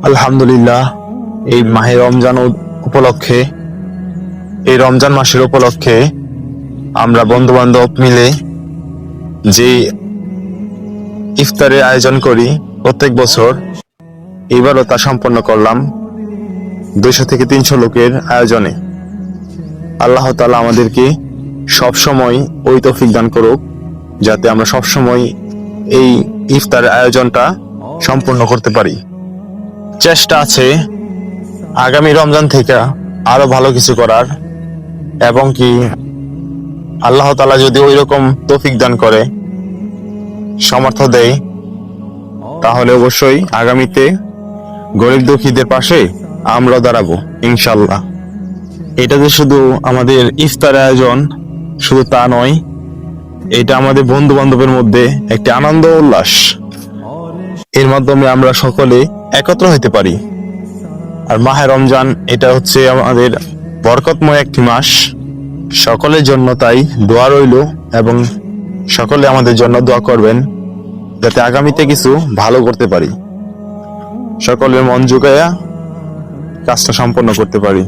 আলহামদুলিল্লাহ, এই মাহে রমজান উপলক্ষে, এই রমজান মাসের উপলক্ষে আমরা বন্ধু বান্ধব মিলে যে ইফতারের আয়োজন করি প্রত্যেক বছর, এবারও তা সম্পন্ন করলাম 200 থেকে 300 লোকের আয়োজনে। আল্লাহ তাআলা আমাদেরকে সবসময় ওই তৌফিক দান করুক, যাতে আমরা সবসময় এই ইফতারের আয়োজনটা সম্পূর্ণ করতে পারি। চেষ্টা আছে আগামী রমজান থেকে আরো ভালো কিছু করার, এবং কি আল্লাহ তাআলা যদি ওই রকম তৌফিক দান করে, সামর্থ্য দেয়, তাহলে অবশ্যই আগামীতে গরিব দুঃখীদের পাশে আমরা দাঁড়াবো ইনশাল্লাহ। এটা যে শুধু আমাদের ইফতার আয়োজন শুধু তা নয়, এটা আমাদের বন্ধু বান্ধবের মধ্যে একটি আনন্দ উল্লাস। এর মাধ্যমে আমরা সকলে একত্র হতে পারি। আর মাহে রমজান এটা হচ্ছে আমাদের বরকতময় একটি মাস, সকলের জন্য তাই দোয়া রইল, এবং সকলে আমাদের জন্য দোয়া করবেন যাতে আগামীতে কিছু ভালো করতে পারি, সকলের মন জুগাইয়া কাজটা সম্পন্ন করতে পারি।